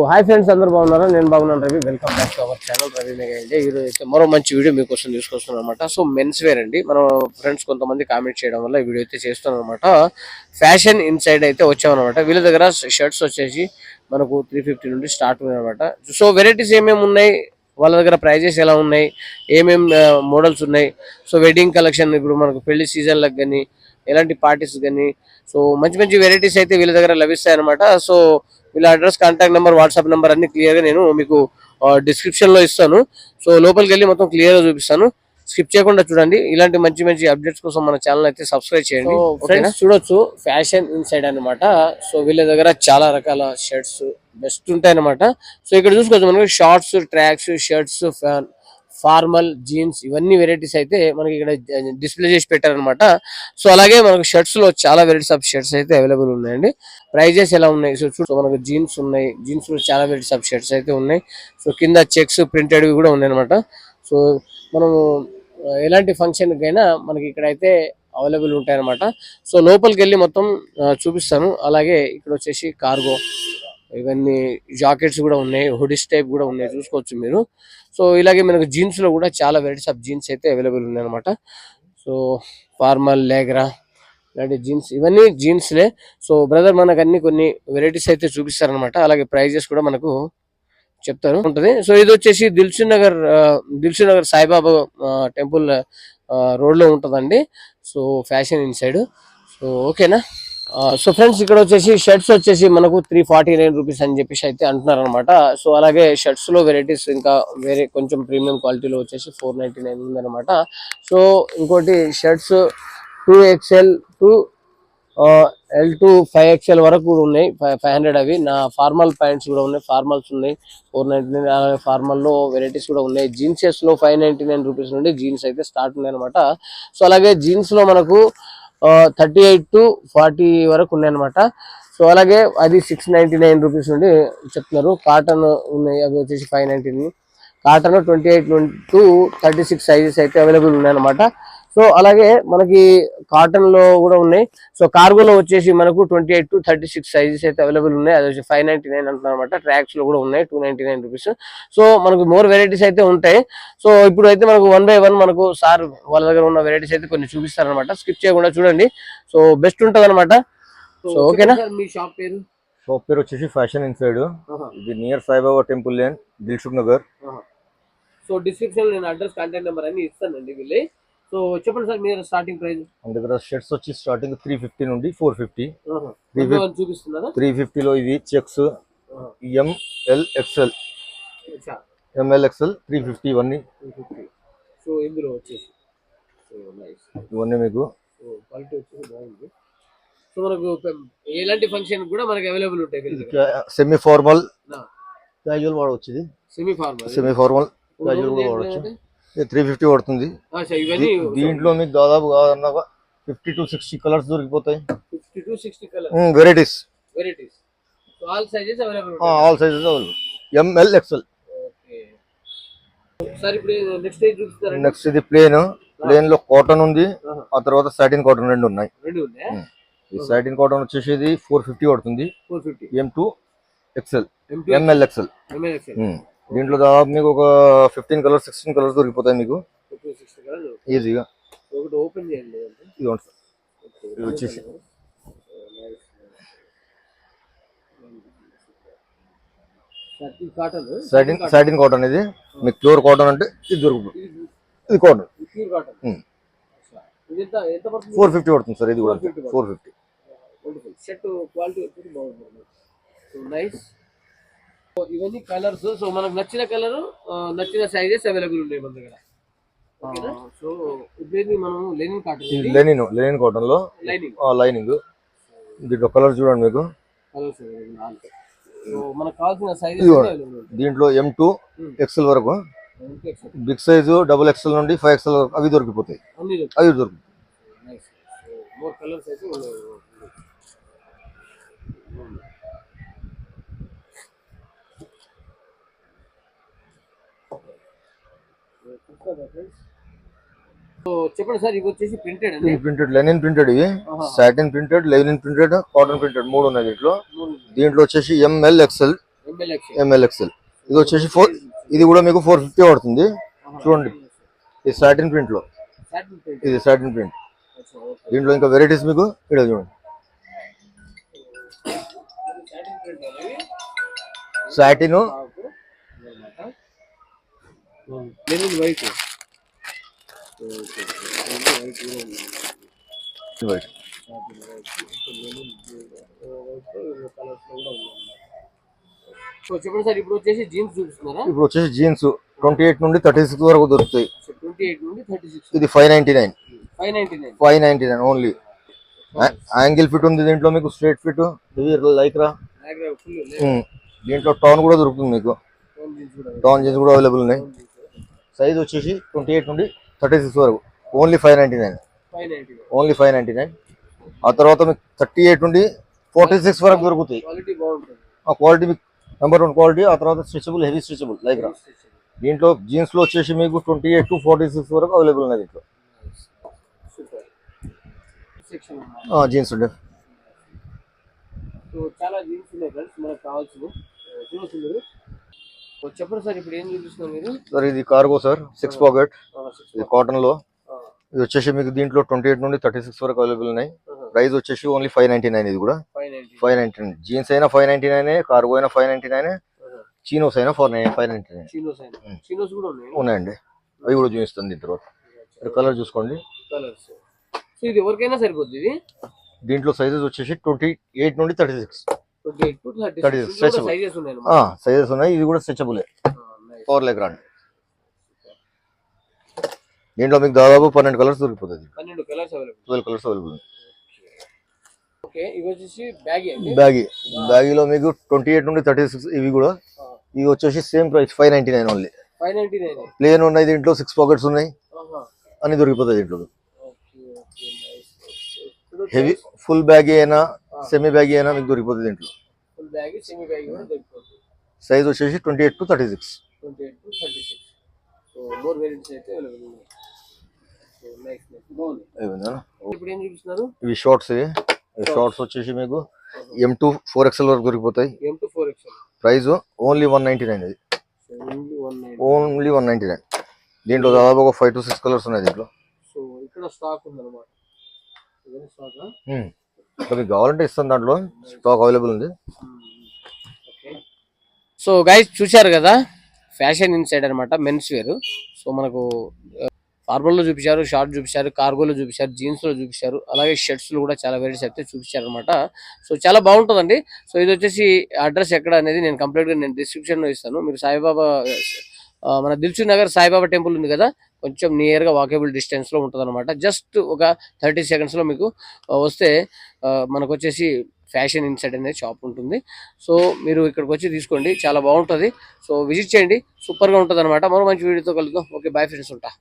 Hi friends, అందరూ బాగున్నారా? నేను బాగున్నాను. Ravi, welcome back to our channel Ravi mega India. ఈరోజు అయితే మరో మంచి వీడియో మీకోసం తీసుకొస్తున్నాను అనమాట. సో మెన్స్ వేర్ అండి. మనం ఫ్రెండ్స్ కొంతమంది కామెంట్ చేయడం వల్ల ఈ వీడియో అయితే చేస్తున్నాం అనమాట. ఫ్యాషన్ ఇన్సైడ్ అయితే వచ్చామన్నమాట. వీళ్ళ దగ్గర షర్ట్స్ వచ్చేసి మనకు 350 నుండి స్టార్ట్ ఉన్నాయి అనమాట. సో వెరైటీస్ ఏమేమి ఉన్నాయి, వాళ్ళ దగ్గర ప్రైజెస్ ఎలా ఉన్నాయి, ఏమేమి మోడల్స్ ఉన్నాయి, సో వెడ్డింగ్ కలెక్షన్, ఇప్పుడు మనకు పెళ్లి సీజన్లకు కానీ ఎలాంటి పార్టీస్ కానీ సో మంచి మంచి వెరైటీస్ అయితే వీళ్ళ దగ్గర లభిస్తాయి అనమాట. సో వీళ్ళ address, contact number, WhatsApp number అన్ని క్లియర్గా నేను మీకు డిస్క్రిప్షన్లో ఇస్తాను. సో లోపలికి వెళ్ళి మొత్తం క్లియర్గా చూపిస్తాను. స్కిప్ చేయకుండా చూడండి. ఇలాంటి మంచి మంచి అప్డేట్స్ కోసం మన ఛానల్ అయితే సబ్స్క్రైబ్ చేయండి. ఫ్రెండ్స్ చూడొచ్చు, ఫ్యాషన్ ఇన్సైడ్ అనమాట. సో వీళ్ళ దగ్గర చాలా రకాల షర్ట్స్ బెస్ట్ ఉంటాయి అనమాట. సో ఇక్కడ చూసుకోవచ్చు, మనకి shorts, tracks, shirts, formal, jeans, ఇవన్నీ వెరైటీస్ అయితే మనకి ఇక్కడ డిస్ప్లే చేసి పెట్టారనమాట. సో అలాగే మనకు షర్ట్స్ లో చాలా వెరైటీస్ ఆఫ్ షర్ట్స్ అయితే అవైలబుల్ ఉన్నాయండి. ప్రైజెస్ ఎలా ఉన్నాయి సో మనకు జీన్స్ ఉన్నాయి. జీన్స్ లో చాలా వెరైటీస్ ఆఫ్ షర్ట్స్ అయితే ఉన్నాయి. సో కింద చెక్స్ ప్రింటెడ్ కూడా ఉన్నాయి అనమాట. సో మనము ఎలాంటి ఫంక్షన్ కైనా మనకి ఇక్కడ అయితే అవైలబుల్ ఉంటాయి అనమాట. సో లోపలికి వెళ్ళి మొత్తం చూపిస్తాను. అలాగే ఇక్కడ వచ్చేసి కార్గో, ఇవన్నీ జాకెట్స్ కూడా ఉన్నాయి, హుడీస్ టైప్ కూడా ఉన్నాయి, చూసుకోవచ్చు మీరు. సో ఇలాగే మనకు జీన్స్ లో కూడా చాలా వెరైటీస్ ఆఫ్ జీన్స్ అయితే అవైలబుల్ ఉన్నాయి అనమాట. సో ఫార్మల్, లేగ్రా, ఇలాంటి జీన్స్, ఇవన్నీ జీన్స్లే. సో బ్రదర్ మనకు అన్ని కొన్ని వెరైటీస్ అయితే చూపిస్తారనమాట. అలాగే ప్రైజెస్ కూడా మనకు చెప్తారు ఉంటుంది. సో ఇది వచ్చేసి దిల్సుఖ్ నగర్ సాయిబాబా టెంపుల్ రోడ్ లో ఉంటుందండి. So fashion inside. సో ఓకేనా. సో ఫ్రెండ్స్ ఇక్కడ వచ్చేసి షర్ట్స్ వచ్చేసి మనకు 349 రూపీస్ అని చెప్పేసి అయితే అంటున్నారు అనమాట. సో అలాగే షర్ట్స్ లో వెరైటీస్ ఇంకా వేరే కొంచెం ప్రీమియం క్వాలిటీలో వచ్చేసి 499 ఉందన్నమాట. సో ఇంకోటి shirts 2XL to L to 5XL వరకు కూడా ఉన్నాయి. 500 అవి. నా ఫార్మల్ ప్యాంట్స్ కూడా ఉన్నాయి, ఫార్మల్స్ ఉన్నాయి 499. అలాగే ఫార్మల్ లో వెరైటీస్ కూడా ఉన్నాయి. జీన్సెస్ లో 599 రూపీస్ నుండి జీన్స్ అయితే స్టార్ట్ ఉన్నాయి అనమాట. సో అలాగే జీన్స్ లో మనకు 38 to 40 వరకు ఉన్నాయన్నమాట. సో అలాగే అది 699 రూపీస్ నుండి చెప్తున్నారు. కాటన్ ఉన్నాయి, అవి వచ్చేసి 599. కాటన్ 28 to 36 సైజెస్ అయితే అవైలబుల్ ఉన్నాయన్నమాట. సో అలాగే మనకి కాటన్ లో కూడా ఉన్నాయి. సో కార్గోలో వచ్చేసి మనకు 28 to 36 సైజెస్ అయితే అవైలబుల్ ఉన్నాయి. అది వచ్చి 599 అంటున్నారు అనమాట. ట్రాక్స్ లో కూడా ఉన్నాయి 299 రూపీస్. సో మనకు మోర్ వెరైటీస్ అయితే ఉంటాయి. సో ఇప్పుడు అయితే మనకు 1 by 1 మనకు సార్ వాళ్ళ దగ్గర ఉన్న వెరైటీస్ అయితే కొన్ని చూపిస్తారనమాట. స్కిప్ చేయకుండా చూడండి. సో బెస్ట్ ఉంటుంది అనమాట. సో ఓకేనా. మీ షాప్ పేరు వచ్చేసి ఫ్యాషన్ ఇన్సైడ్. ఇది near Saibaba temple lane, Dilsukh Nagar. So description లో నేను అడ్రస్, కాంటాక్ట్ నెంబర్ అన్ని ఇస్తానండి వీళ్ళే. సో చెప్పండి సార్, మీరు స్టార్టింగ్ ప్రైస్. మన దగ్గర షర్ట్స్ వచ్చి స్టార్టింగ్ 350 నుండి 450 చూపిస్తున్నారా? 350 లో ఇవి చెక్స్ MLXL 350 ఇవన్నీ. సో ఇందులో వచ్చేసి ఇవన్నీ మీకు క్వాలిటీ వచ్చేసి బాగుంది. సో మనకు ఎలాంటి ఫంక్షన్ కూడా మనకి అవైలబుల్ ఉంటాయి. సెమీ ఫార్మల్, క్యాజువల్ వాడవచ్చు. సెమీ ఫార్మల్ క్యాజువల్ కూడా వాడవచ్చు. 350 పడుతుంది. దీంట్లో మీకు దాదాపు కాదన్నా 50 to 60 కలర్స్ దొరికిపోతాయి. Varieties all sizes available. MLXL. Next ఇది ప్లేన్ లో కాటన్ ఉంది. ఆ తర్వాత సాటిన్ కాటన్ రెండు ఉన్నాయి. ఈ సాటిన్ కాటన్ వచ్చేసి ఇది 450 పడుతుంది. M2XL, MLXL. దీంట్లో దాదాపు మీకు ఒక 15 కలర్స్ 16 కలర్స్ దొరికిపోతాయి మీకు ఈజీగా. ఓపెన్ చేయండి. ఇది వచ్చేసి సాటిన్ కాటన్. ఇది మీకు ప్యూర్ కాటన్ అంటే ఇది దొరుకుతుంది. ఇది కాటన్ 450 పడుతుంది సార్. ఇది కూడా 450. ఇవన్నీ కలర్స్. సో మనకు నచ్చిన కలర్, నచ్చిన సైజెస్ అవైలబుల్ ఉన్నాయి మన దగ్గర. సో ఇప్పుడు మనం లెనిన్ కాటన్ లో లైనింగ్. దీంట్లో కలర్ చూడండి మీకు. మనకు కావాల్సిన సైజెస్ దీంట్లో M2XL వరకు, బిగ్ సైజు XXL నుండి 5XL వరకు అవి దొరికిపోతాయి. చెప్పండి సార్. ఇవి వచ్చేసి ప్రింటెడ్ లెనిన్ ప్రింటెడ్. ఇవి satin printed, Lenin printed, cotton printed 3 ఉన్నాయి దీంట్లో. వచ్చేసి MLXL ఎంఎల్ ఎక్స్ఎల్. ఇది వచ్చేసి ఇది కూడా మీకు 450 పడుతుంది. చూడండి ఇది సాటిన్ ప్రింట్ లో, ఇది సాటిన్ ప్రింట్. దీంట్లో ఇంకా వెరైటీస్ మీకు ఇక్కడ చూడండి. Satin white. సో చెప్పండి సార్, ఇప్పుడు వచ్చేసి జీన్స్ చూపిస్తున్నారా? ఇప్పుడు వచ్చేసి జీన్స్ 28 నుండి 36 వరకు దొరుకుతాయి. 28 నుండి 36. ఇది 599. 599. 599 ఓన్లీ. యాంగిల్ ఫిట్ ఉంది దీంట్లో మీకు, స్ట్రైట్ ఫిట్, లైక్రా. దీంట్లో టౌన్ కూడా దొరుకుతుంది మీకు, టౌన్ జీన్స్ కూడా అవైలబుల్ ఉన్నాయి. సైజ్ వచ్చేసి 28 నుండి 36 వరకు ఓన్లీ 599. ఓన్లీ 599. ఆ తర్వాత మీకు 38 నుండి 46 వరకు దొరుకుతాయి. ఆ క్వాలిటీ మీకు నెంబర్ 1 క్వాలిటీ. ఆ తర్వాత స్ట్రెచబుల్, హెవీ స్ట్రెచబుల్ లైక్రా. దీంట్లో జీన్స్ లో వచ్చేసి మీకు 28 to 46 వరకు అవైలబుల్ ఉన్నాయి దీంట్లో. జీన్స్ ఉండే చాలా జీన్స్ ఉన్నాయి ఫ్రెండ్స్ మనకు కావాల్సింది. చెప్పండి సార్, ఇప్పుడు ఏం చూపిస్తున్నారు మీరు? సార్ ఇది కార్గో సార్, 6 పాకెట్. ఇది కాటన్ లో. ఇది వచ్చేసి మీకు దీంట్లో 28 నుండి 36 వరకు అవైలబుల్ ఉన్నాయి. ప్రైస్ వచ్చేసి ఓన్లీ 599. ఇది కూడా 599. జీన్స్ అయినా 599, కార్గో అయినా 599, చీనోస్ అయినా 599 ఉన్నాయండి. అవి కూడా చూపిస్తుంది దీని తర్వాత. కలర్ చూసుకోండి. ఇది ఎవరికైనా సరిపోద్ది. ఇది దీంట్లో సైజెస్ వచ్చేసి 28 నుండి 36 సైజెస్ ఉన్నాయి. ఇది కూడా స్ట్రెచబుల్, పవర్ లెగ్ రాండి. దీంట్లో మీకు దాదాపు 12 కలర్స్ దొరికిపోతుంది. 12 colours available, 12 colours available. Okay, ఇవి వచ్చేసి బ్యాగీ. బ్యాగీలో మీకు 28 నుండి 36 ఇవి కూడా. ఇవి వచ్చేసి సేమ్ ప్రైస్ 599 ఓన్లీ. 599 ప్లేన్ ఉన్నాయి దీంట్లో, 6 పాకెట్స్ ఉన్నాయి, అన్ని దొరికిపోతాయి దీంట్లో. హెవీ ఫుల్ బ్యాగీ అయినా సెమీ బ్యాగీ అయినా మీకు దొరికిపోతుంది దీంట్లో. ఫుల్ బ్యాగీ, సెమీ బ్యాగీ కూడా దొరికిపోతుంది. సైజ్ వచ్చేసి 28 to 36. సో మోర్ వెరైటీస్ అయితే అవైలబుల్ ఉన్నాయి. సో నెక్స్ట్ బాగుంది. ఇప్పుడు ఏం చూపిస్తున్నారు? ఇవి షార్ట్స్. షార్ట్స్ వచ్చేసి మీకు M2 4XL వరకు దొరికిపోతాయి. M2 4XL price only 199. ఇది ఓన్లీ 199. దీంట్లో దాదాపు ఒక 5 to 6 కలర్స్ ఉన్నాయి దీంట్లో. సో ఇక్కడ స్టాక్ ఉందన్నమాట. మీకు కావాలంటే ఇస్తాను, దాంట్లో స్టాక్ అవైలబుల్ ఉంది. సో గైస్ చూశారు కదా, ఫ్యాషన్ ఇన్సైడ్ అనమాట, మెన్స్ వేర్. సో మనకు ఫార్మల్ లో చూపించారు, షార్ట్ చూపించారు, కార్గోలో చూపించారు, జీన్స్ లో చూపించారు, అలాగే షర్ట్స్ లో కూడా చాలా వెరైటీస్ అయితే చూపించారు అనమాట. సో చాలా బాగుంటుందండి. సో ఇది వచ్చేసి అడ్రస్ ఎక్కడ అనేది నేను కంప్లీట్ గా నేను డిస్క్రిప్షన్ లో ఇస్తాను. మీరు సాయిబాబా, మన దిల్సుఖ్ నగర్ సాయిబాబా టెంపుల్ ఉంది కదా, కొంచెం నియర్ గా వాకేబుల్ డిస్టెన్స్ లో ఉంటుంది అనమాట. జస్ట్ ఒక 30 seconds లో మీకు వస్తే మనకు వచ్చేసి ఫ్యాషన్ ఇన్సైడ్ అనే షాప్ ఉంటుంది. సో మీరు ఇక్కడికి వచ్చి తీసుకోండి, చాలా బాగుంటుంది. సో విజిట్ చేయండి, సూపర్ గా ఉంటుంది అనమాట. మరో మంచి వీడియోతో కలుద్దాం. ఓకే, బాయ్ ఫ్రెండ్స్, ఉంటా.